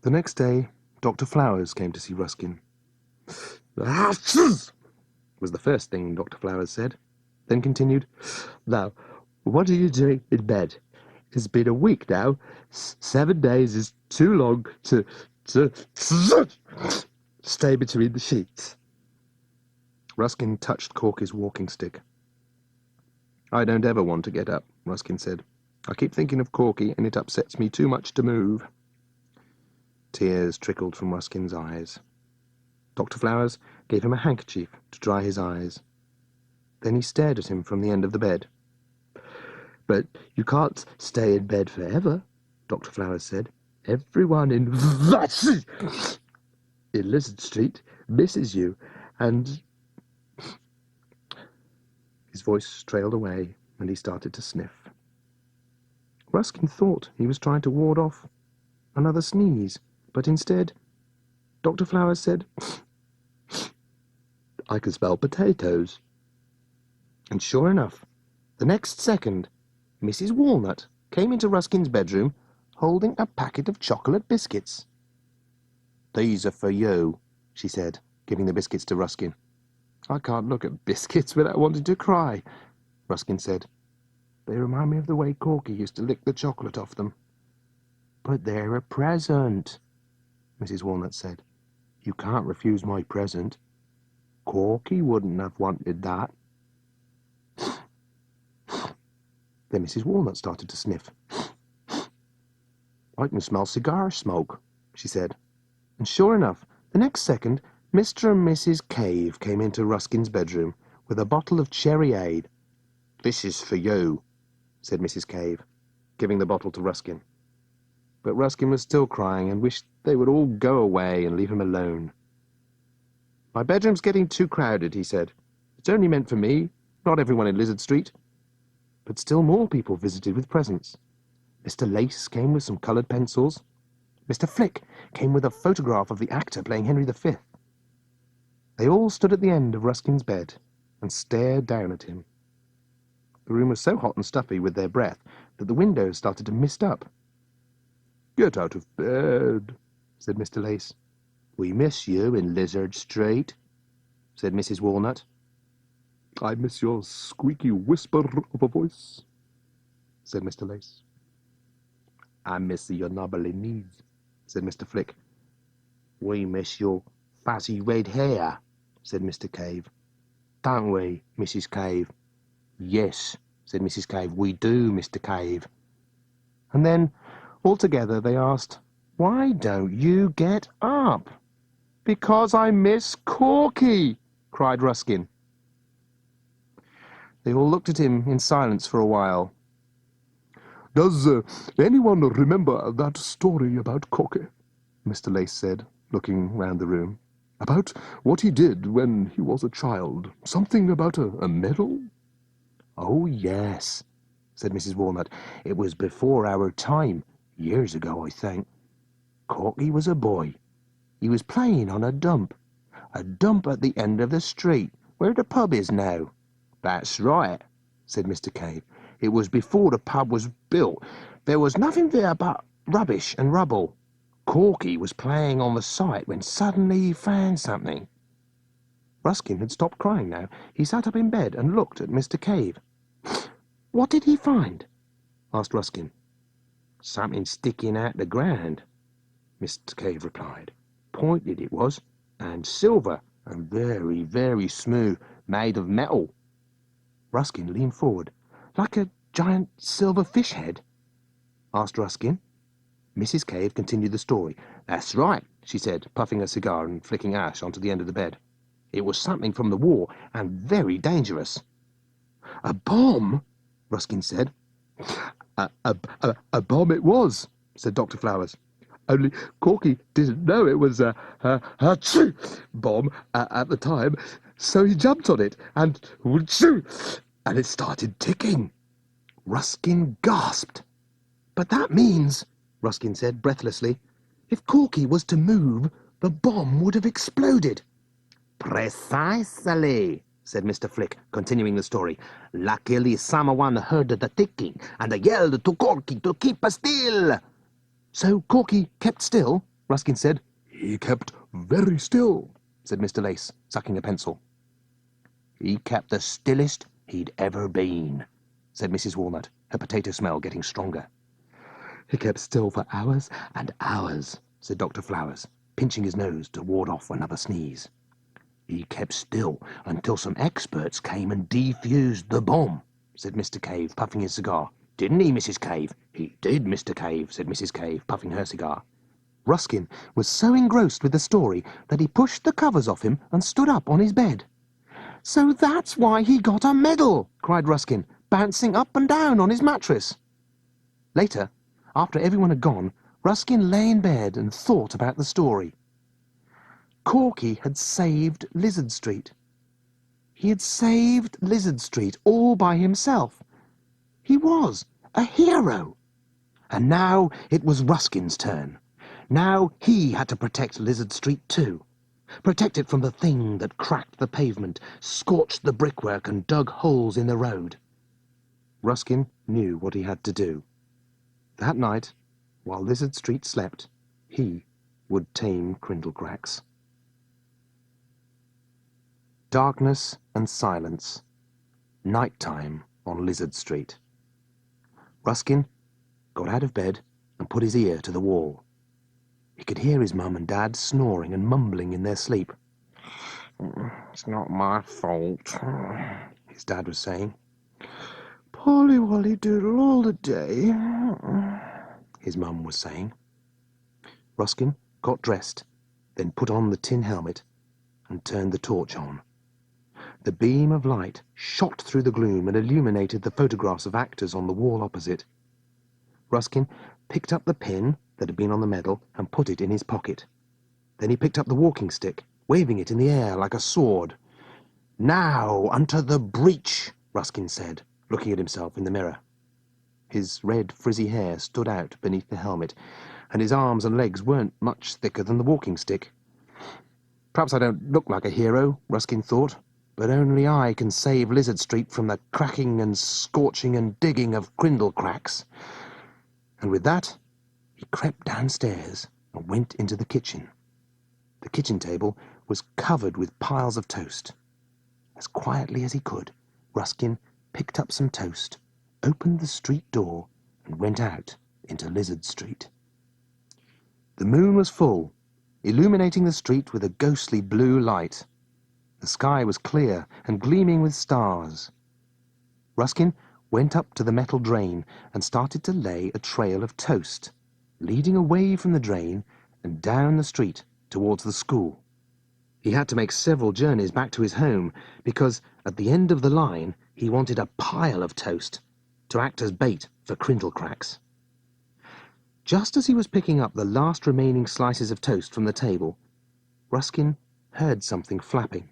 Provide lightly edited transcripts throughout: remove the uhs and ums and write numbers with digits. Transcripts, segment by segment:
The next day, Dr. Flowers came to see Ruskin. Was the first thing Dr. Flowers said, then continued, "Now, what are you doing in bed? It's been a week now. 7 days is too long to stay between the sheets." Ruskin touched Corky's walking stick. "I don't ever want to get up," Ruskin said. "I keep thinking of Corky, and it upsets me too much to move." Tears trickled from Ruskin's eyes. Dr. Flowers gave him a handkerchief to dry his eyes. Then he stared at him from the end of the bed. "But you can't stay in bed forever," Dr. Flowers said. "Everyone in Lizard Street misses you, and..." His voice trailed away, and he started to sniff. Ruskin thought he was trying to ward off another sneeze, but instead, Dr. Flowers said, "I can smell potatoes." And sure enough, the next second, Mrs. Walnut came into Ruskin's bedroom holding a packet of chocolate biscuits. "These are for you," she said, giving the biscuits to Ruskin. "I can't look at biscuits without wanting to cry," Ruskin said. "They remind me of the way Corky used to lick the chocolate off them." "But they're a present," Mrs. Walnut said. "You can't refuse my present. Corky wouldn't have wanted that." Then Mrs. Walnut started to sniff. "I can smell cigar smoke," she said. And sure enough, the next second, Mr. and Mrs. Cave came into Ruskin's bedroom with a bottle of cherryade. "This is for you," said Mrs. Cave, giving the bottle to Ruskin. But Ruskin was still crying and wished they would all go away and leave him alone. "My bedroom's getting too crowded," he said. "It's only meant for me, not everyone in Lizard Street." But still more people visited with presents. Mr. Lace came with some coloured pencils. Mr. Flick came with a photograph of the actor playing Henry V. They all stood at the end of Ruskin's bed and stared down at him. The room was so hot and stuffy with their breath that the windows started to mist up. "Get out of bed," said Mr. Lace. "We miss you in Lizard Street," said Mrs. Walnut. "I miss your squeaky whisper of a voice," said Mr. Lace. "I miss your knobbly knees," said Mr. Flick. "We miss your fuzzy red hair," said Mr. Cave. "Don't we, Mrs. Cave?" "Yes," said Mrs. Cave, "we do, Mr. Cave." And then, all together, they asked, "Why don't you get up?" "Because I miss Corky," cried Ruskin. They all looked at him in silence for a while. "Does anyone remember that story about Corky?" Mr. Lace said, looking round the room. "About what he did when he was a child. Something about a medal?" "Oh, yes," said Mrs. Walnut. "It was before our time, years ago, I think. Corky was a boy. He was playing on a dump at the end of the street, where the pub is now." "That's right," said Mr. Cave. "It was before the pub was built. There was nothing there but rubbish and rubble. Corky was playing on the site when suddenly he found something." Ruskin had stopped crying now. He sat up in bed and looked at Mr. Cave. "What did he find?" asked Ruskin. "Something sticking out the ground," Mr. Cave replied. "Pointed it was, and silver, and very, very smooth, made of metal." Ruskin leaned forward. "Like a giant silver fish head?" asked Ruskin. Mrs. Cave continued the story. "That's right," she said, puffing a cigar and flicking ash onto the end of the bed. "It was something from the war, and very dangerous." "A bomb?" Ruskin said. A bomb it was," said Dr. Flowers. "Only Corky didn't know it was a bomb at the time, so he jumped on it, and it started ticking." Ruskin gasped. "But that means," Ruskin said breathlessly, "if Corky was to move, the bomb would have exploded." "Precisely," said Mr. Flick, continuing the story. "Luckily someone heard the ticking and yelled to Corky to keep still." "So Corky kept still?" Ruskin said. "He kept very still," said Mr. Lace, sucking a pencil. He kept the stillest he'd ever been, said Mrs. Walnut, her potato smell getting stronger. He kept still for hours and hours, said Dr. Flowers, pinching his nose to ward off another sneeze. He kept still until some experts came and defused the bomb, said Mr. Cave, puffing his cigar. Didn't he, Mrs. Cave? He did, Mr. Cave, said Mrs. Cave, puffing her cigar. Ruskin was so engrossed with the story that he pushed the covers off him and stood up on his bed. So that's why he got a medal, cried Ruskin, bouncing up and down on his mattress. Later, after everyone had gone, Ruskin lay in bed and thought about the story. Corky had saved Lizard Street. He had saved Lizard Street all by himself. He was a hero. And now it was Ruskin's turn. Now he had to protect Lizard Street too. Protect it from the thing that cracked the pavement, scorched the brickwork and dug holes in the road. Ruskin knew what he had to do. That night, while Lizard Street slept, he would tame Krindlekrax. Darkness and silence. Night-time on Lizard Street. Ruskin got out of bed and put his ear to the wall. He could hear his mum and dad snoring and mumbling in their sleep. "It's not my fault," his dad was saying. "Polly-wolly doodle all the day," his mum was saying. Ruskin got dressed, then put on the tin helmet and turned the torch on. The beam of light shot through the gloom and illuminated the photographs of actors on the wall opposite. Ruskin picked up the pin that had been on the medal and put it in his pocket. Then he picked up the walking stick, waving it in the air like a sword. "Now, unto the breach," Ruskin said, looking at himself in the mirror. His red, frizzy hair stood out beneath the helmet, and his arms and legs weren't much thicker than the walking stick. Perhaps I don't look like a hero, Ruskin thought, but only I can save Lizard Street from the cracking and scorching and digging of Krindlekrax. And with that, he crept downstairs and went into the kitchen. The kitchen table was covered with piles of toast. As quietly as he could, Ruskin picked up some toast, opened the street door, and went out into Lizard Street. The moon was full, illuminating the street with a ghostly blue light. The sky was clear and gleaming with stars. Ruskin went up to the metal drain and started to lay a trail of toast, leading away from the drain and down the street towards the school. He had to make several journeys back to his home because at the end of the line he wanted a pile of toast to act as bait for Krindlekrax. Just as he was picking up the last remaining slices of toast from the table, Ruskin heard something flapping.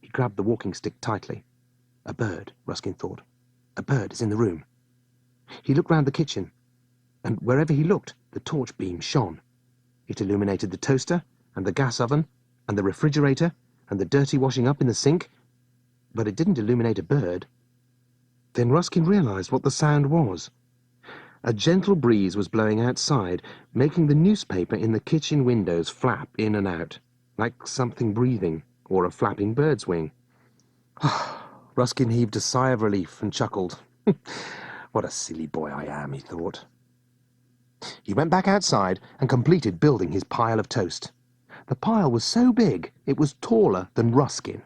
He grabbed the walking stick tightly. A bird, Ruskin thought. A bird is in the room. He looked round the kitchen, and wherever he looked, the torch beam shone. It illuminated the toaster, and the gas oven, and the refrigerator, and the dirty washing up in the sink, but it didn't illuminate a bird. Then Ruskin realized what the sound was. A gentle breeze was blowing outside, making the newspaper in the kitchen windows flap in and out, like something breathing, or a flapping bird's wing. Ruskin heaved a sigh of relief and chuckled. What a silly boy I am, he thought. He went back outside and completed building his pile of toast. The pile was so big it was taller than Ruskin.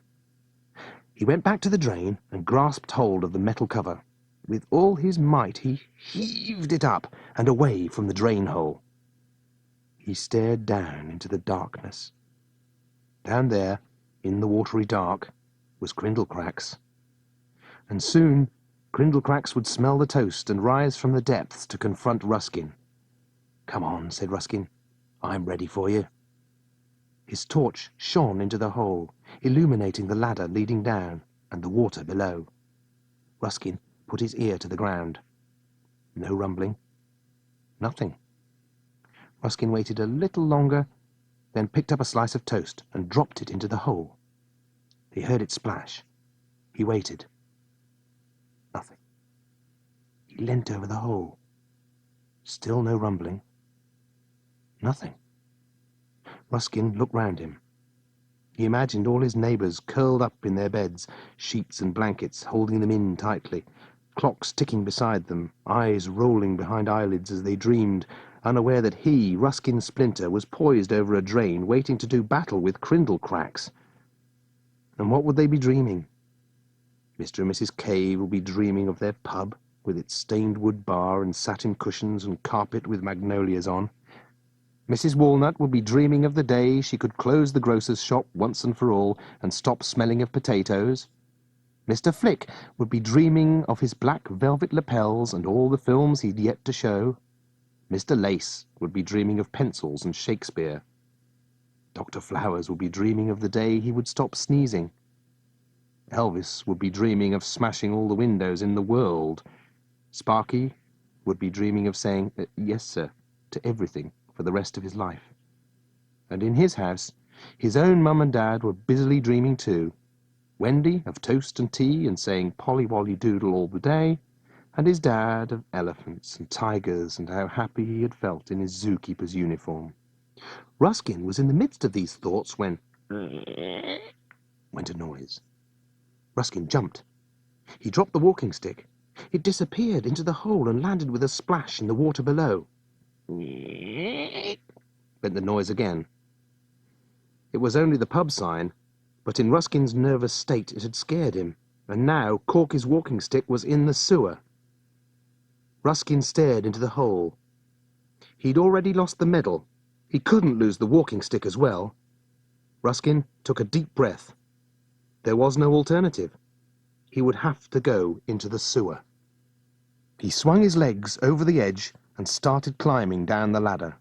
He went back to the drain and grasped hold of the metal cover. With all his might he heaved it up and away from the drain hole. He stared down into the darkness. Down there, in the watery dark, was Krindlekrax. And soon Krindlekrax would smell the toast and rise from the depths to confront Ruskin. "Come on," said Ruskin. "I'm ready for you." His torch shone into the hole, illuminating the ladder leading down and the water below. Ruskin put his ear to the ground. No rumbling. Nothing. Ruskin waited a little longer, then picked up a slice of toast and dropped it into the hole. He heard it splash. He waited. Nothing. He leant over the hole. Still no rumbling. Nothing. Ruskin looked round him. He imagined all his neighbours curled up in their beds, sheets and blankets holding them in tightly, clocks ticking beside them, eyes rolling behind eyelids as they dreamed, unaware that he, Ruskin Splinter, was poised over a drain waiting to do battle with Krindlekrax. And what would they be dreaming? Mr. and Mrs. Cave would be dreaming of their pub, with its stained wood bar and satin cushions and carpet with magnolias on. Mrs. Walnut would be dreaming of the day she could close the grocer's shop once and for all and stop smelling of potatoes. Mr. Flick would be dreaming of his black velvet lapels and all the films he'd yet to show. Mr. Lace would be dreaming of pencils and Shakespeare. Dr. Flowers would be dreaming of the day he would stop sneezing. Elvis would be dreaming of smashing all the windows in the world. Sparky would be dreaming of saying, yes, sir, to everything for the rest of his life. And in his house, his own mum and dad were busily dreaming too. Wendy of toast and tea and saying Polly Wolly Doodle all the day, and his dad of elephants and tigers and how happy he had felt in his zookeeper's uniform. Ruskin was in the midst of these thoughts when went a noise. Ruskin jumped. He dropped the walking stick. It disappeared into the hole and landed with a splash in the water below. Went the noise again. It was only the pub sign, but in Ruskin's nervous state it had scared him, and now Corky's walking stick was in the sewer. Ruskin stared into the hole. He'd already lost the medal. He couldn't lose the walking stick as well. Ruskin took a deep breath. There was no alternative. He would have to go into the sewer. He swung his legs over the edge and started climbing down the ladder.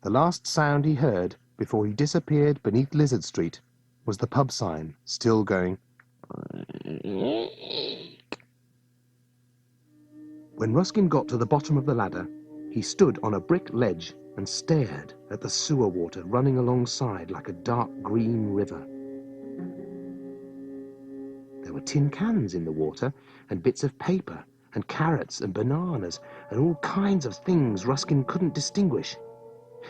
The last sound he heard before he disappeared beneath Lizard Street was the pub sign still going. When Ruskin got to the bottom of the ladder, he stood on a brick ledge and stared at the sewer water running alongside like a dark green river. There were tin cans in the water, and bits of paper, and carrots and bananas, and all kinds of things Ruskin couldn't distinguish.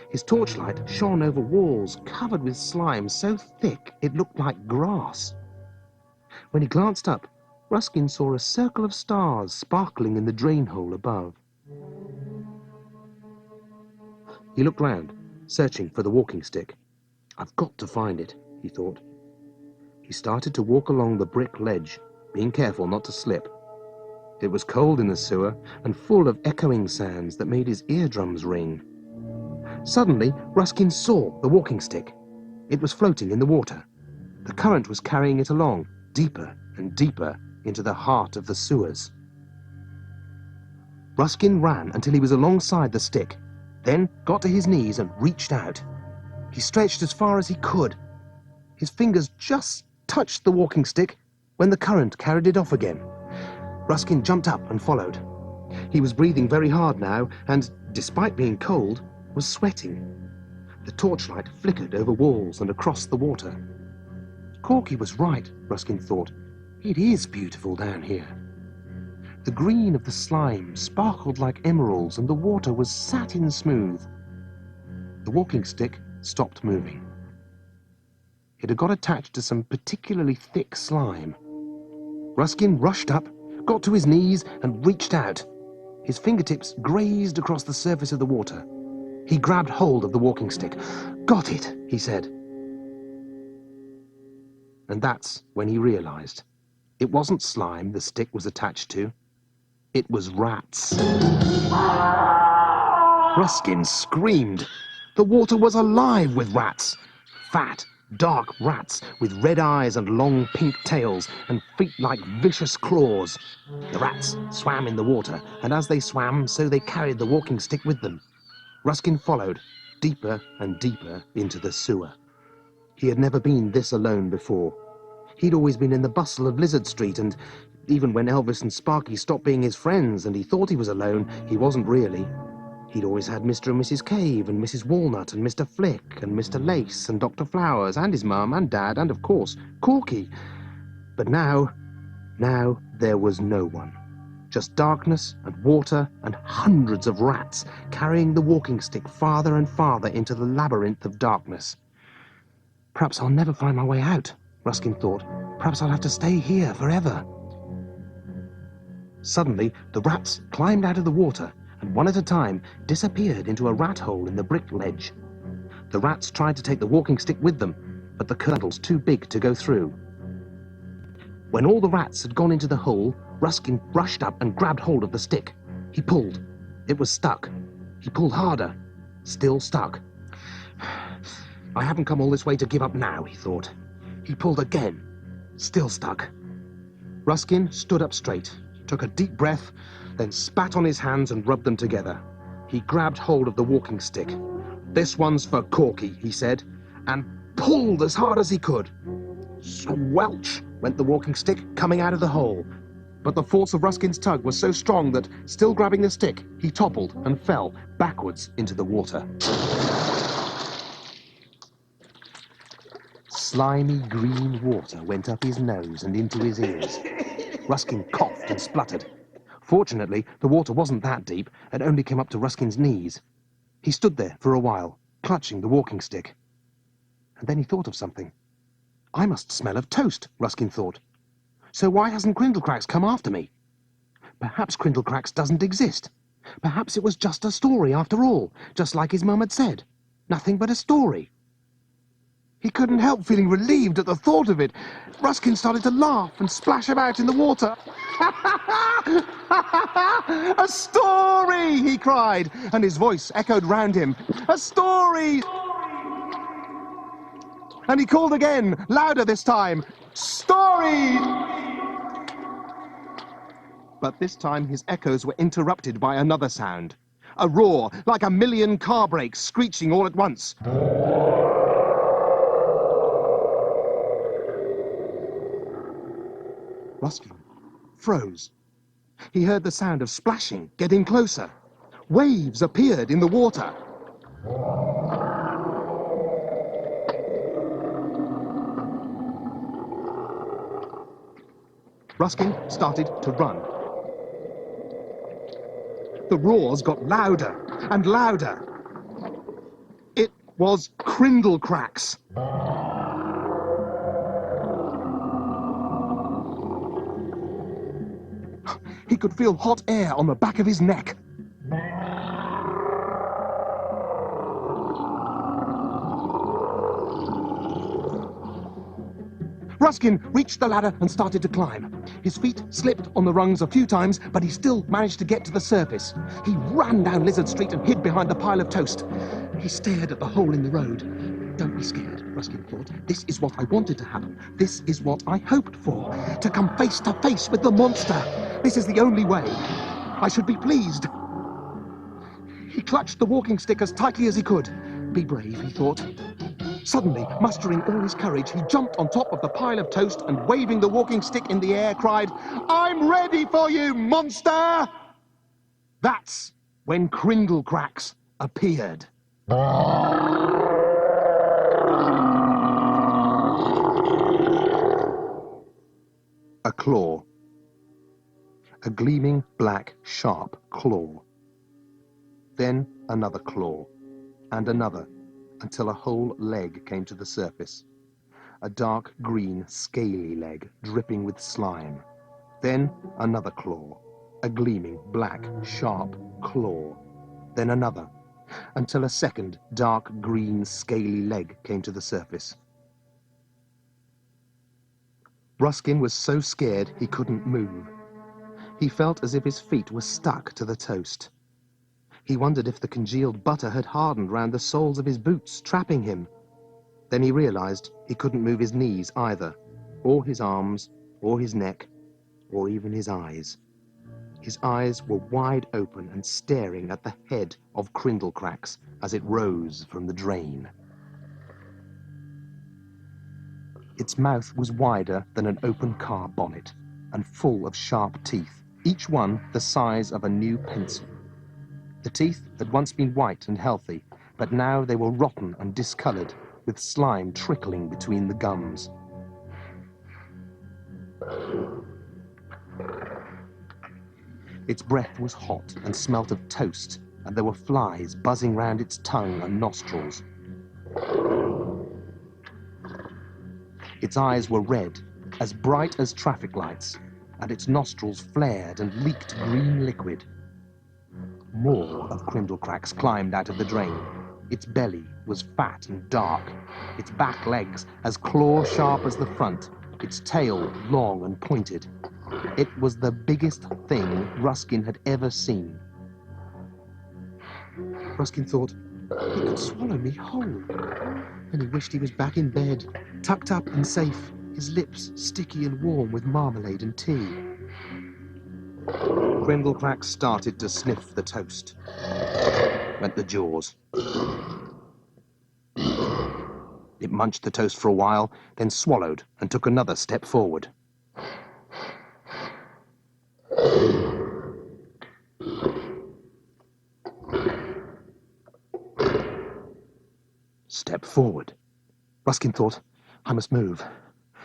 His torchlight shone over walls covered with slime so thick it looked like grass. When he glanced up, Ruskin saw a circle of stars sparkling in the drain hole above. He looked round, searching for the walking stick. I've got to find it, he thought. He started to walk along the brick ledge, being careful not to slip. It was cold in the sewer and full of echoing sounds that made his eardrums ring. Suddenly, Ruskin saw the walking stick. It was floating in the water. The current was carrying it along, deeper and deeper into the heart of the sewers. Ruskin ran until he was alongside the stick, then got to his knees and reached out. He stretched as far as he could. His fingers just touched the walking stick when the current carried it off again. Ruskin jumped up and followed. He was breathing very hard now and, despite being cold, was sweating. The torchlight flickered over walls and across the water. Corky was right, Ruskin thought. It is beautiful down here. The green of the slime sparkled like emeralds and the water was satin smooth. The walking stick stopped moving. It had got attached to some particularly thick slime. Ruskin rushed up, got to his knees and reached out. His fingertips grazed across the surface of the water. He grabbed hold of the walking stick. "Got it," he said. And that's when he realized. It wasn't slime the stick was attached to. It was rats. Ruskin screamed. The water was alive with rats. Fat, dark rats with red eyes and long pink tails and feet like vicious claws. The rats swam in the water, and as they swam, so they carried the walking stick with them. Ruskin followed, deeper and deeper into the sewer. He had never been this alone before. He'd always been in the bustle of Lizard Street, and even when Elvis and Sparky stopped being his friends and he thought he was alone, he wasn't really. He'd always had Mr. and Mrs. Cave and Mrs. Walnut and Mr. Flick and Mr. Lace and Dr. Flowers and his mum and dad and, of course, Corky. But now there was no one. Just darkness and water and hundreds of rats carrying the walking stick farther and farther into the labyrinth of darkness. Perhaps I'll never find my way out, Ruskin thought. Perhaps I'll have to stay here forever. Suddenly, the rats climbed out of the water and one at a time disappeared into a rat hole in the brick ledge. The rats tried to take the walking stick with them, but the curdle's too big to go through. When all the rats had gone into the hole, Ruskin rushed up and grabbed hold of the stick. He pulled. It was stuck. He pulled harder. Still stuck. I haven't come all this way to give up now, he thought. He pulled again. Still stuck. Ruskin stood up straight, took a deep breath, then spat on his hands and rubbed them together. He grabbed hold of the walking stick. "This one's for Corky," he said, and pulled as hard as he could. Squelch went the walking stick coming out of the hole. But the force of Ruskin's tug was so strong that, still grabbing the stick, he toppled and fell backwards into the water. Slimy green water went up his nose and into his ears. Ruskin coughed and spluttered. Fortunately, the water wasn't that deep and only came up to Ruskin's knees. He stood there for a while, clutching the walking stick. And then he thought of something. I must smell of toast, Ruskin thought. So why hasn't Krindlekrax come after me? Perhaps Krindlekrax doesn't exist. Perhaps it was just a story after all, just like his mum had said. Nothing but a story. He couldn't help feeling relieved at the thought of it. Ruskin started to laugh and splash about in the water. A story, he cried, and his voice echoed round him. A story! And he called again, louder this time. Story! But this time his echoes were interrupted by another sound. A roar, like a million car brakes screeching all at once. Ruskin froze. He heard the sound of splashing getting closer. Waves appeared in the water. Ruskin started to run. The roars got louder and louder. It was Krindlekrax. He could feel hot air on the back of his neck. Ruskin reached the ladder and started to climb. His feet slipped on the rungs a few times, but he still managed to get to the surface. He ran down Lizard Street and hid behind the pile of toast. He stared at the hole in the road. Don't be scared, Ruskin thought. This is what I wanted to happen. This is what I hoped for. To come face to face with the monster. This is the only way. I should be pleased. He clutched the walking stick as tightly as he could. Be brave, he thought. Suddenly, mustering all his courage, he jumped on top of the pile of toast and, waving the walking stick in the air, cried, "I'm ready for you, monster!" That's when Krindlekrax appeared. A claw. A gleaming, black, sharp claw. Then another claw, and another, until a whole leg came to the surface. A dark green, scaly leg, dripping with slime. Then another claw, a gleaming, black, sharp claw. Then another, until a second dark green, scaly leg came to the surface. Ruskin was so scared he couldn't move. He felt as if his feet were stuck to the toast. He wondered if the congealed butter had hardened round the soles of his boots, trapping him. Then he realized he couldn't move his knees either, or his arms, or his neck, or even his eyes. His eyes were wide open and staring at the head of Krindlekrax as it rose from the drain. Its mouth was wider than an open car bonnet, and full of sharp teeth, each one the size of a new pencil. The teeth had once been white and healthy, but now they were rotten and discoloured, with slime trickling between the gums. Its breath was hot and smelt of toast, and there were flies buzzing round its tongue and nostrils. Its eyes were red, as bright as traffic lights, and its nostrils flared and leaked green liquid. More of Krindlekrax climbed out of the drain. Its belly was fat and dark, its back legs as claw-sharp as the front, its tail long and pointed. It was the biggest thing Ruskin had ever seen. Ruskin thought, he could swallow me whole. And he wished he was back in bed, tucked up and safe, his lips sticky and warm with marmalade and tea. Krindlekrax started to sniff the toast. Went the jaws. It munched the toast for a while, then swallowed and took another step forward. Step forward. Ruskin thought, I must move.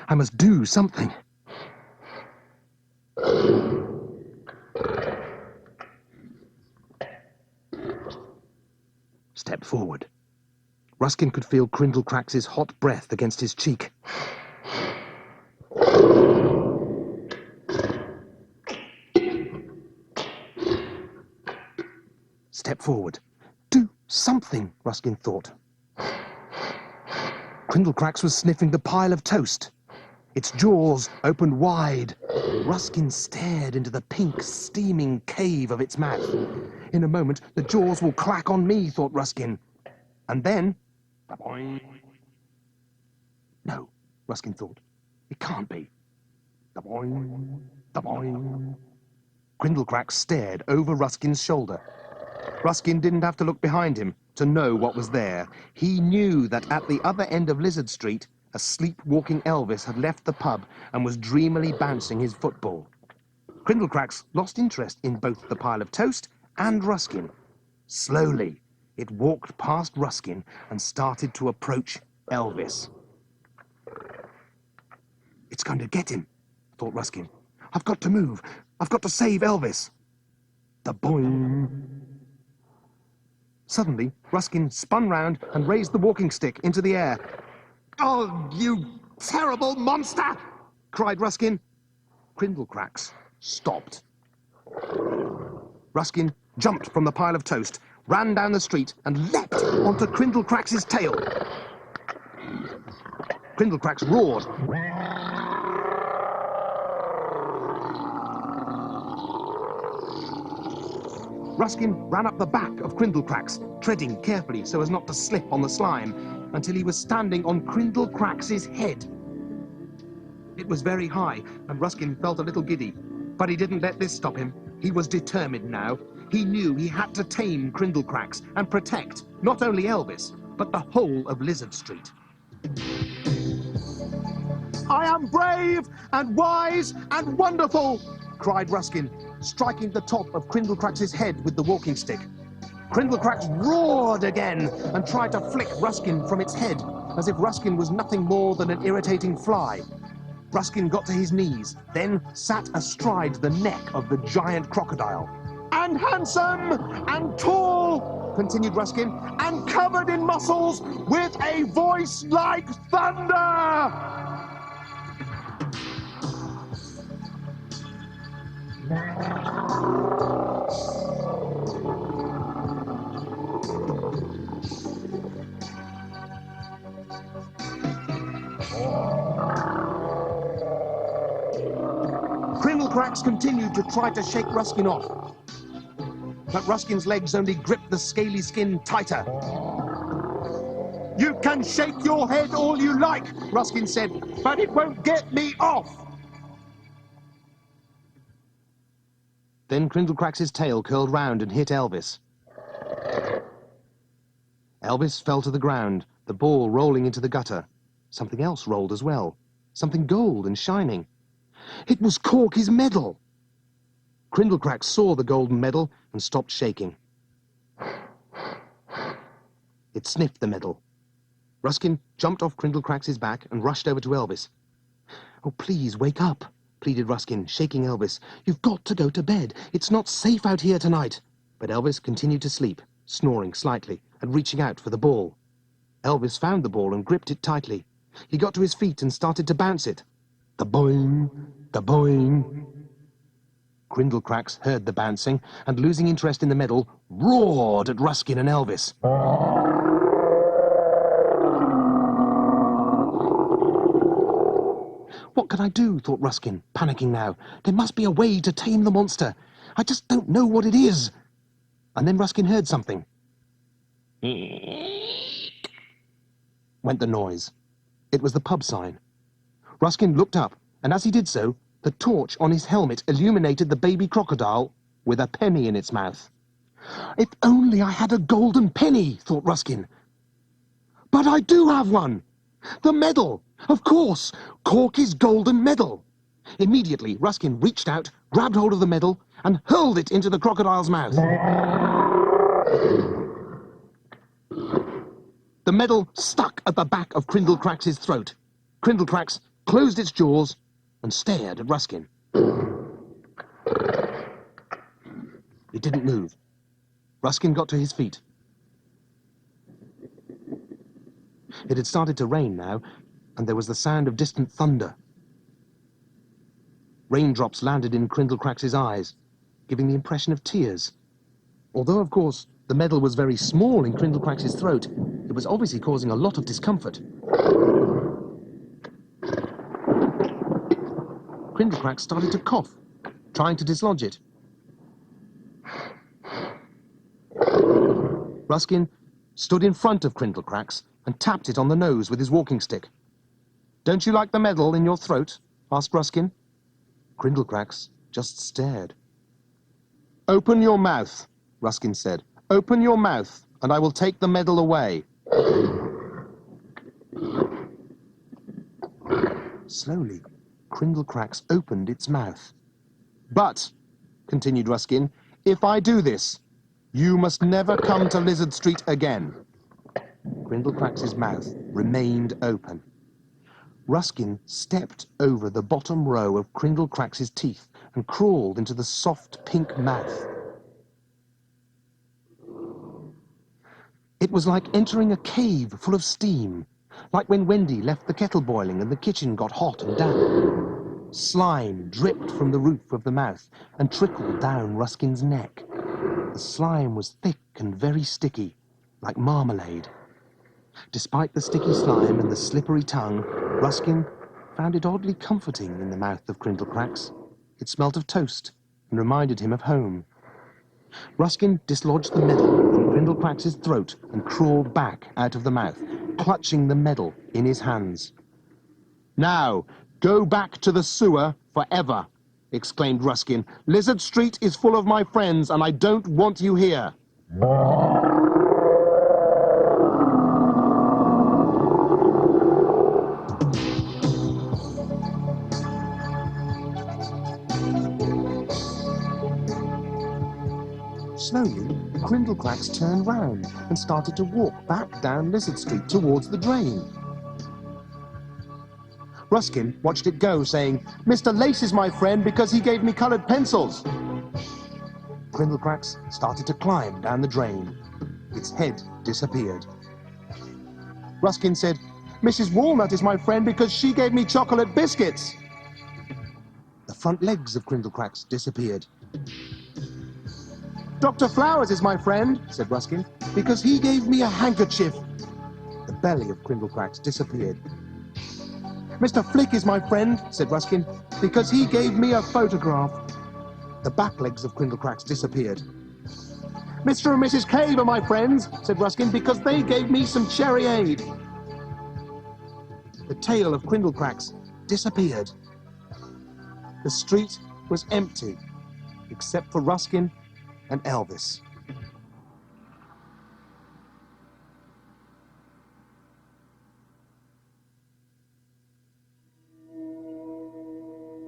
I must do something. Step forward. Ruskin could feel Krindlekrax's hot breath against his cheek. Step forward. Do something, Ruskin thought. Krindlekrax was sniffing the pile of toast. Its jaws opened wide. Ruskin stared into the pink, steaming cave of its mouth. In a moment, the jaws will clack on me, thought Ruskin. And then... No, Ruskin thought. It can't be. Krindlekrax stared over Ruskin's shoulder. Ruskin didn't have to look behind him to know what was there. He knew that at the other end of Lizard Street, a sleepwalking Elvis had left the pub and was dreamily bouncing his football. Krindlekrax lost interest in both the pile of toast and Ruskin. Slowly, it walked past Ruskin and started to approach Elvis. It's going to get him, thought Ruskin. I've got to move. I've got to save Elvis. The boing. Suddenly, Ruskin spun round and raised the walking stick into the air. Oh, you terrible monster! Cried Ruskin. Krindlekrax stopped. Ruskin jumped from the pile of toast, ran down the street and leapt onto Krindlekrax's tail. Krindlekrax roared. Ruskin ran up the back of Krindlekrax, treading carefully so as not to slip on the slime, until he was standing on Krindlekrax's head. It was very high, and Ruskin felt a little giddy, but he didn't let this stop him. He was determined now. He knew he had to tame Krindlekrax and protect not only Elvis, but the whole of Lizard Street. I am brave and wise and wonderful, cried Ruskin, striking the top of Krindlekrax's head with the walking stick. Krindlekrax roared again and tried to flick Ruskin from its head, as if Ruskin was nothing more than an irritating fly. Ruskin got to his knees, then sat astride the neck of the giant crocodile. And handsome and tall, continued Ruskin, and covered in muscles, with a voice like thunder! Krindlekrax continued to try to shake Ruskin off, but Ruskin's legs only gripped the scaly skin tighter. You can shake your head all you like, Ruskin said, but it won't get me off. Then Krindlekrax's tail curled round and hit Elvis. Elvis fell to the ground, the ball rolling into the gutter. Something else rolled as well, something gold and shining. It was Corky's medal. Krindlekrax saw the golden medal and stopped shaking. It sniffed the medal. Ruskin jumped off Krindlekrax's back and rushed over to Elvis. Oh, please, wake up. pleaded Ruskin, shaking Elvis. "You've got to go to bed. It's not safe out here tonight." But Elvis continued to sleep, snoring slightly and reaching out for the ball. Elvis found the ball and gripped it tightly. He got to his feet and started to bounce it. The boing, the boing. Krindlekrax heard the bouncing and, losing interest in the medal, roared at Ruskin and Elvis. What can I do, thought Ruskin, panicking now. There must be a way to tame the monster. I just don't know what it is. And then Ruskin heard something. Went the noise. It was the pub sign. Ruskin looked up, and as he did so, the torch on his helmet illuminated the baby crocodile with a penny in its mouth. If only I had a golden penny, thought Ruskin. But I do have one! The medal! Of course! Corky's golden medal! Immediately, Ruskin reached out, grabbed hold of the medal, and hurled it into the crocodile's mouth. The medal stuck at the back of Krindlekrax's throat. Krindlekrax closed its jaws and stared at Ruskin. It didn't move. Ruskin got to his feet. It had started to rain now, and there was the sound of distant thunder. Raindrops landed in Krindlekrax's eyes, giving the impression of tears. Although, of course, the medal was very small in Krindlekrax's throat, it was obviously causing a lot of discomfort. Krindlekrax started to cough, trying to dislodge it. Ruskin stood in front of Krindlekrax and tapped it on the nose with his walking stick. "Don't you like the medal in your throat?" asked Ruskin. Krindlekrax just stared. "Open your mouth," Ruskin said. "Open your mouth, and I will take the medal away." Slowly, Krindlekrax opened its mouth. "But," continued Ruskin, "if I do this, you must never come to Lizard Street again." Krindlekrax's mouth remained open. Ruskin stepped over the bottom row of Krindlekrax's teeth and crawled into the soft pink mouth. It was like entering a cave full of steam, like when Wendy left the kettle boiling and the kitchen got hot and damp. Slime dripped from the roof of the mouth and trickled down Ruskin's neck. The slime was thick and very sticky, like marmalade. Despite the sticky slime and the slippery tongue, Ruskin found it oddly comforting in the mouth of Krindlekrax. It smelt of toast and reminded him of home. Ruskin dislodged the medal from Krindlekrax's throat and crawled back out of the mouth, clutching the medal in his hands. "Now, go back to the sewer forever," exclaimed Ruskin. "Lizard Street is full of my friends, and I don't want you here." Slowly, Krindlekrax turned round and started to walk back down Lizard Street towards the drain. Ruskin watched it go, saying, "Mr. Lace is my friend because he gave me coloured pencils." Krindlekrax started to climb down the drain. Its head disappeared. Ruskin said, "Mrs. Walnut is my friend because she gave me chocolate biscuits." The front legs of Krindlekrax disappeared. "Dr. Flowers is my friend," said Ruskin, "because he gave me a handkerchief." The belly of Krindlekrax disappeared. "Mr. Flick is my friend," said Ruskin, "because he gave me a photograph." The back legs of Krindlekrax disappeared. "Mr. and Mrs. Cave are my friends," said Ruskin, "because they gave me some cherryade." The tail of Krindlekrax disappeared. The street was empty, except for Ruskin and Elvis.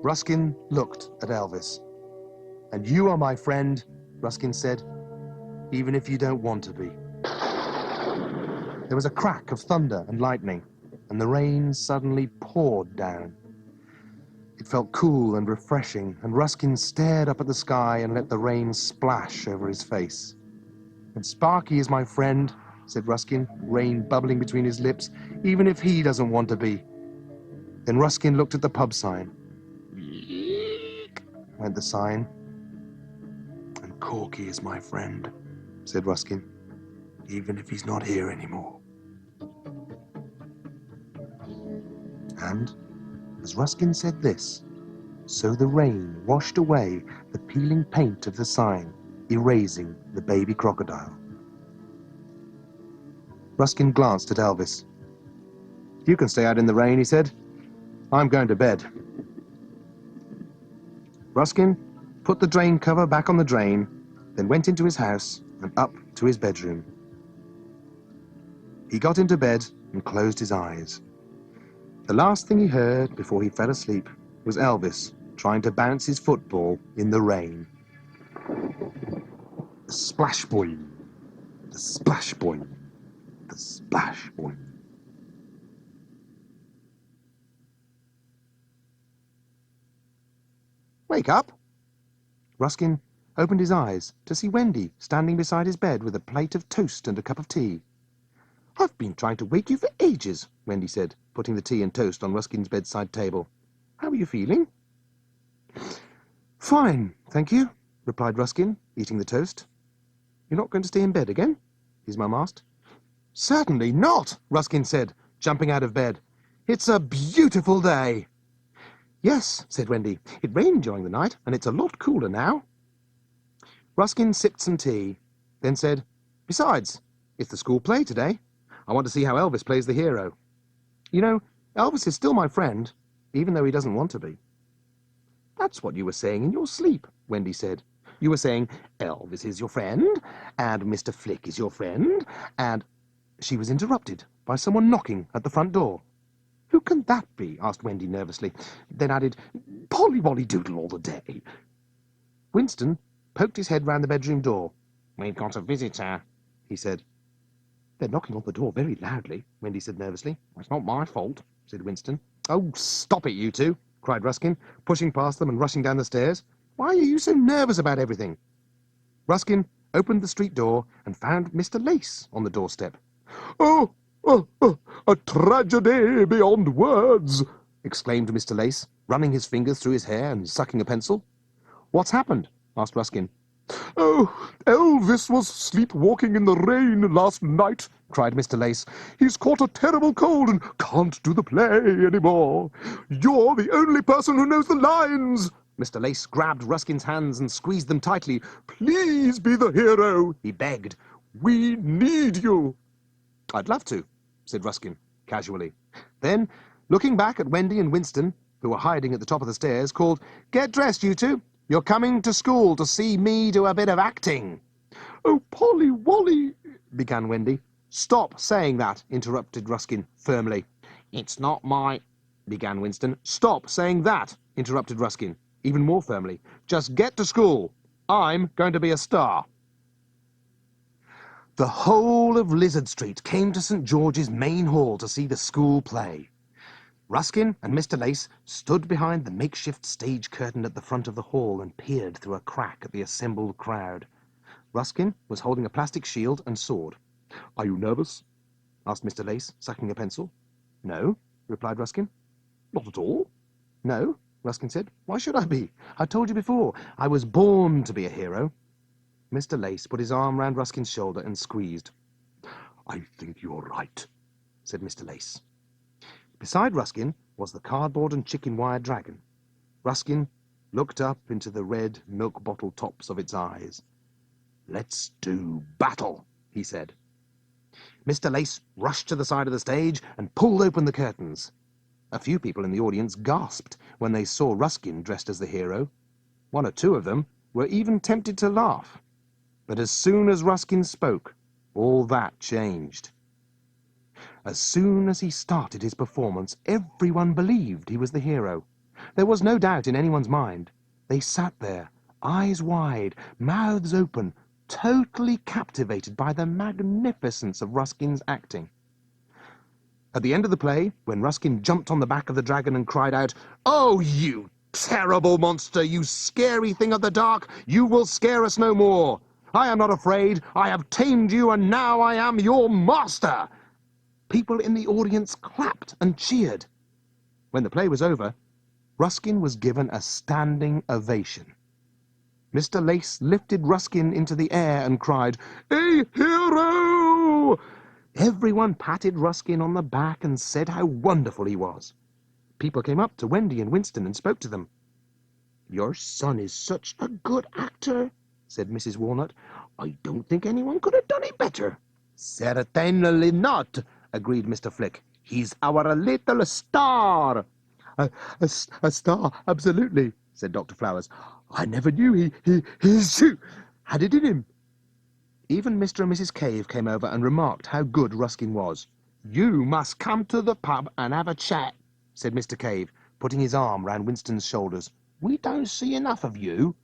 Ruskin looked at Elvis. "And you are my friend," Ruskin said, "even if you don't want to be." There was a crack of thunder and lightning, and the rain suddenly poured down. It felt cool and refreshing, and Ruskin stared up at the sky and let the rain splash over his face. "And Sparky is my friend," said Ruskin, rain bubbling between his lips, "even if he doesn't want to be." Then Ruskin looked at the pub sign. "Eek," went the sign. "And Corky is my friend," said Ruskin, "even if he's not here anymore." And as Ruskin said this, so the rain washed away the peeling paint of the sign, erasing the baby crocodile. Ruskin glanced at Elvis. "You can stay out in the rain," he said. "I'm going to bed." Ruskin put the drain cover back on the drain, then went into his house and up to his bedroom. He got into bed and closed his eyes. The last thing he heard before he fell asleep was Elvis trying to bounce his football in the rain. The splash boy, the splash boy, the splash boy. "Wake up!" Ruskin opened his eyes to see Wendy standing beside his bed with a plate of toast and a cup of tea. "I've been trying to wake you for ages," Wendy said, putting the tea and toast on Ruskin's bedside table. "How are you feeling?" "Fine, thank you," replied Ruskin, eating the toast. "You're not going to stay in bed again?" his mum asked. "Certainly not," Ruskin said, jumping out of bed. "It's a beautiful day." "Yes," said Wendy. "It rained during the night, and it's a lot cooler now." Ruskin sipped some tea, then said, "Besides, it's the school play today. I want to see how Elvis plays the hero. You know, Elvis is still my friend, even though he doesn't want to be." "That's what you were saying in your sleep," Wendy said. "You were saying, Elvis is your friend, and Mr. Flick is your friend, and—" She was interrupted by someone knocking at the front door. "Who can that be?" asked Wendy nervously, then added, "Polly Wolly Doodle all the day." Winston poked his head round the bedroom door. "We've got a visitor," he said. "They're knocking on the door very loudly," Wendy said nervously. "It's not my fault," said Winston. "Oh, stop it, you two," cried Ruskin, pushing past them and rushing down the stairs. "Why are you so nervous about everything?" Ruskin opened the street door and found Mr. Lace on the doorstep. Oh, a tragedy beyond words," exclaimed Mr. Lace, running his fingers through his hair and sucking a pencil. "What's happened?" asked Ruskin. "Oh, Elvis was sleepwalking in the rain last night," cried Mr. Lace. "He's caught a terrible cold and can't do the play anymore. You're the only person who knows the lines." Mr. Lace grabbed Ruskin's hands and squeezed them tightly. "Please be the hero," he begged. "We need you." "I'd love to," said Ruskin, casually. Then, looking back at Wendy and Winston, who were hiding at the top of the stairs, called, "Get dressed, you two. You're coming to school to see me do a bit of acting." "Oh, Polly Wolly," began Wendy. "Stop saying that," interrupted Ruskin firmly. "It's not my—" began Winston. "Stop saying that," interrupted Ruskin, even more firmly. "Just get to school. I'm going to be a star." The whole of Lizard Street came to St. George's main hall to see the school play. Ruskin and Mr. Lace stood behind the makeshift stage curtain at the front of the hall and peered through a crack at the assembled crowd. Ruskin was holding a plastic shield and sword. "Are you nervous?" asked Mr. Lace, sucking a pencil. "No," replied Ruskin. "Not at all?" "No," Ruskin said. "Why should I be? I told you before, I was born to be a hero." Mr. Lace put his arm round Ruskin's shoulder and squeezed. "I think you're right," said Mr. Lace. Beside Ruskin was the cardboard and chicken wire dragon. Ruskin looked up into the red milk bottle tops of its eyes. "Let's do battle," he said. Mr. Lace rushed to the side of the stage and pulled open the curtains. A few people in the audience gasped when they saw Ruskin dressed as the hero. One or two of them were even tempted to laugh. But as soon as Ruskin spoke, all that changed. As soon as he started his performance, everyone believed he was the hero. There was no doubt in anyone's mind. They sat there, eyes wide, mouths open, totally captivated by the magnificence of Ruskin's acting. At the end of the play, when Ruskin jumped on the back of the dragon and cried out, "Oh, you terrible monster, you scary thing of the dark, you will scare us no more. I am not afraid, I have tamed you, and now I am your master," people in the audience clapped and cheered. When the play was over, Ruskin was given a standing ovation. Mr. Lace lifted Ruskin into the air and cried, "A hero!" Everyone patted Ruskin on the back and said how wonderful he was. People came up to Wendy and Winston and spoke to them. "Your son is such a good actor," said Mrs. Walnut. "I don't think anyone could have done it better." "Certainly not," agreed Mr. Flick. "He's our little star." A star, absolutely," said Dr. Flowers. "I never knew he had it in him." Even Mr. and Mrs. Cave came over and remarked how good Ruskin was. "You must come to the pub and have a chat," said Mr. Cave, putting his arm round Winston's shoulders. "We don't see enough of you."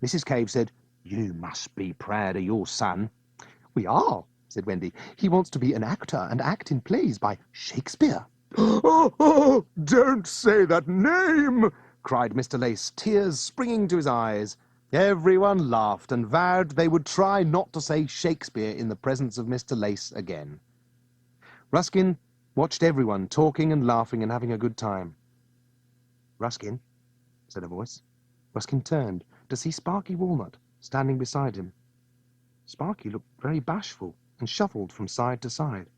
Mrs. Cave said, "You must be proud of your son." "We are," said Wendy. "He wants to be an actor and act in plays by Shakespeare." Oh, don't say that name!" cried Mr. Lace, tears springing to his eyes. Everyone laughed and vowed they would try not to say Shakespeare in the presence of Mr. Lace again. Ruskin watched everyone talking and laughing and having a good time. "Ruskin," said a voice. Ruskin turned to see Sparky Walnut standing beside him. Sparky looked very bashful and shuffled from side to side.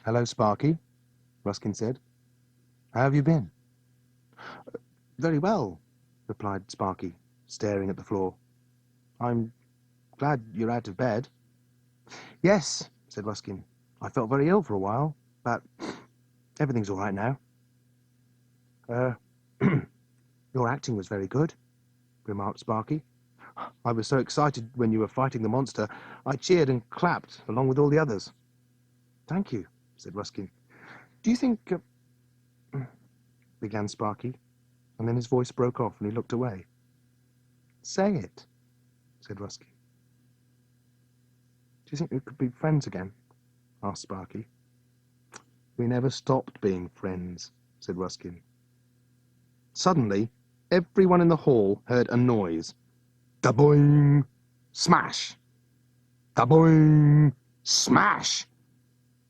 "Hello, Sparky," Ruskin said. "How have you been?" "Very well," replied Sparky, staring at the floor. "I'm glad you're out of bed." "Yes," said Ruskin. "I felt very ill for a while, but everything's all right now." Your acting was very good," remarked Sparky. "I was so excited when you were fighting the monster, I cheered and clapped along with all the others." "Thank you," said Ruskin. "Do you think—" began Sparky, and then his voice broke off and he looked away. "Say it," said Ruskin. "Do you think we could be friends again?" asked Sparky. "We never stopped being friends," said Ruskin. Suddenly, everyone in the hall heard a noise. Da-boing! Smash! Da-boing! Smash!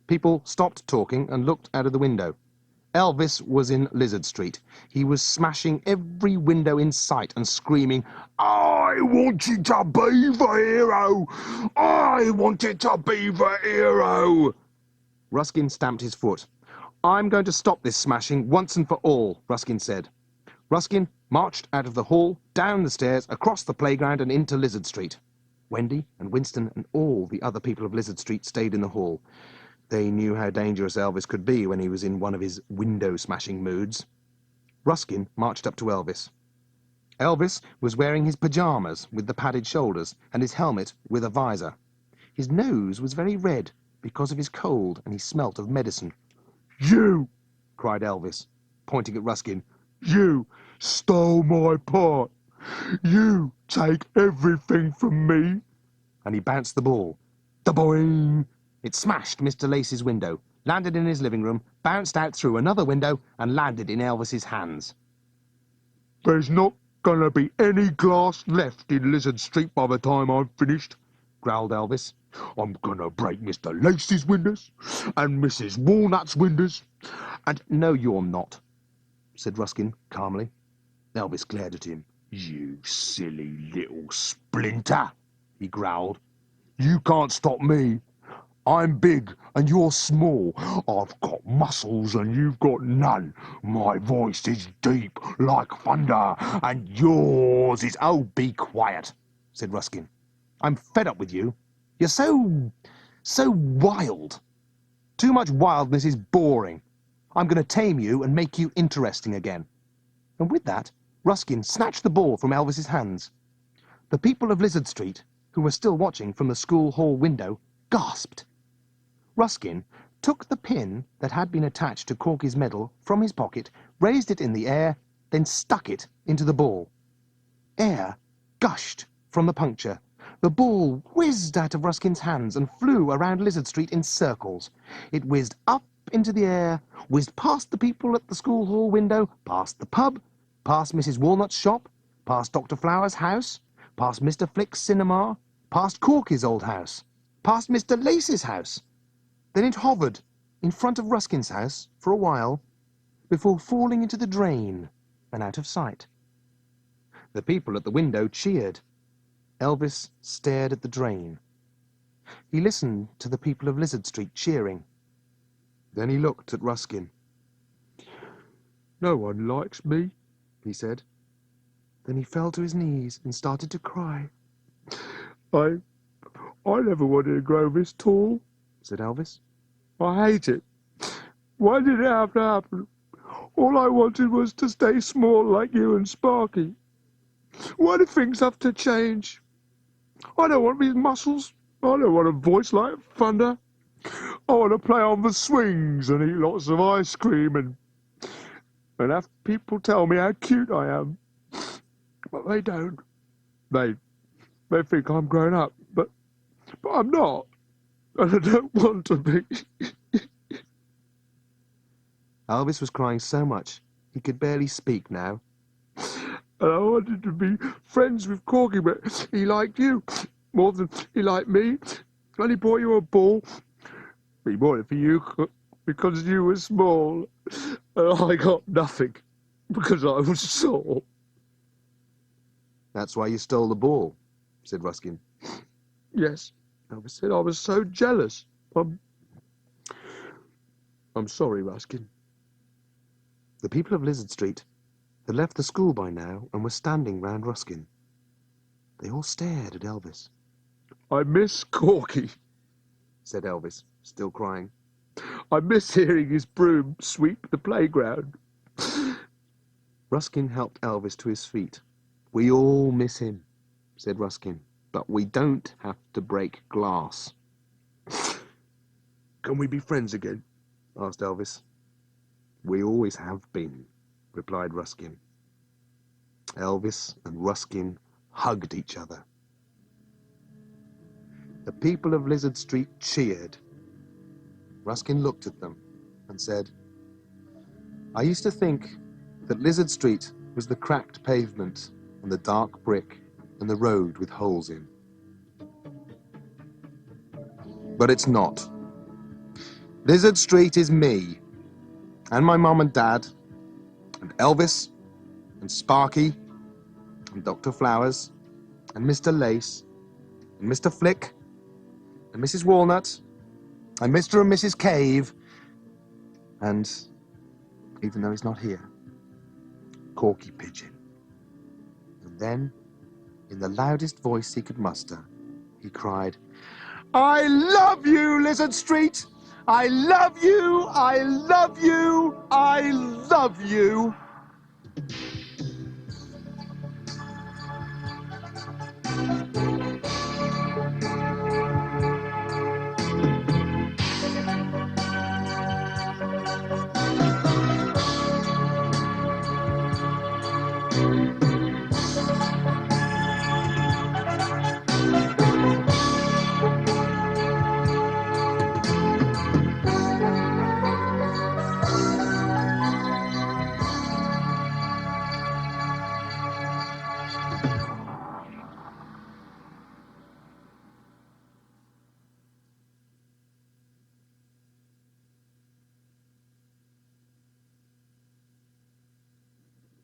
People stopped talking and looked out of the window. Elvis was in Lizard Street. He was smashing every window in sight and screaming, "I wanted to be the hero! I wanted to be the hero!" Ruskin stamped his foot. "I'm going to stop this smashing once and for all," Ruskin said. Ruskin marched out of the hall, down the stairs, across the playground and into Lizard Street. Wendy and Winston and all the other people of Lizard Street stayed in the hall. They knew how dangerous Elvis could be when he was in one of his window-smashing moods. Ruskin marched up to Elvis. Elvis was wearing his pyjamas with the padded shoulders and his helmet with a visor. His nose was very red because of his cold and he smelt of medicine. "You!" cried Elvis, pointing at Ruskin. "You stole my part! You take everything from me!" And he bounced the ball. Da-boing! It smashed Mr. Lace's window, landed in his living room, bounced out through another window, and landed in Elvis's hands. "There's not gonna be any glass left in Lizard Street by the time I'm finished," growled Elvis. "I'm gonna break Mr. Lace's windows and Mrs. Walnut's windows, And no, you're not," said Ruskin calmly. Elvis glared at him. "You silly little splinter," he growled. "You can't stop me. I'm big and you're small. I've got muscles and you've got none. My voice is deep like thunder and yours is..." "Oh, be quiet," said Ruskin. "I'm fed up with you. You're so wild. Too much wildness is boring. I'm going to tame you and make you interesting again." And with that, Ruskin snatched the ball from Elvis's hands. The people of Lizard Street, who were still watching from the school hall window, gasped. Ruskin took the pin that had been attached to Corky's medal from his pocket, raised it in the air, then stuck it into the ball. Air gushed from the puncture. The ball whizzed out of Ruskin's hands and flew around Lizard Street in circles. It whizzed up into the air, whizzed past the people at the school hall window, past the pub, past Mrs. Walnut's shop, past Dr. Flower's house, past Mr. Flick's cinema, past Corky's old house, past Mr. Lace's house. Then it hovered in front of Ruskin's house for a while, before falling into the drain and out of sight. The people at the window cheered. Elvis stared at the drain. He listened to the people of Lizard Street cheering. Then he looked at Ruskin. "No one likes me," he said. Then he fell to his knees and started to cry. I never wanted to grow this tall," said Elvis. "I hate it. Why did it have to happen? All I wanted was to stay small like you and Sparky. Why do things have to change? I don't want these muscles. I don't want a voice like thunder. I want to play on the swings and eat lots of ice cream and have people tell me how cute I am. But they don't. They think I'm grown up, but I'm not. And I don't want to be." Elvis was crying so much he could barely speak now. "And I wanted to be friends with Corky, but he liked you more than he liked me. And he bought you a ball. He bought it for you because you were small. And I got nothing because I was sore." "That's why you stole the ball," said Ruskin. "Yes," Elvis said. "I was so jealous. I'm sorry, Ruskin." The people of Lizard Street had left the school by now and were standing round Ruskin. They all stared at Elvis. "I miss Corky," said Elvis, still crying. "I miss hearing his broom sweep the playground." Ruskin helped Elvis to his feet. "We all miss him," said Ruskin, "but we don't have to break glass." "Can we be friends again?" asked Elvis. "We always have been," replied Ruskin. Elvis and Ruskin hugged each other. The people of Lizard Street cheered. Ruskin looked at them and said, "I used to think that Lizard Street was the cracked pavement and the dark brick and the road with holes in. But it's not. Lizard Street is me, and my mum and dad, and Elvis, and Sparky, and Dr. Flowers, and Mr. Lace, and Mr. Flick, and Mrs. Walnut, and Mr. and Mrs. Cave, and, even though he's not here, Corky Pigeon." And then, in the loudest voice he could muster, he cried, "I love you, Lizard Street! I love you! I love you! I love you!"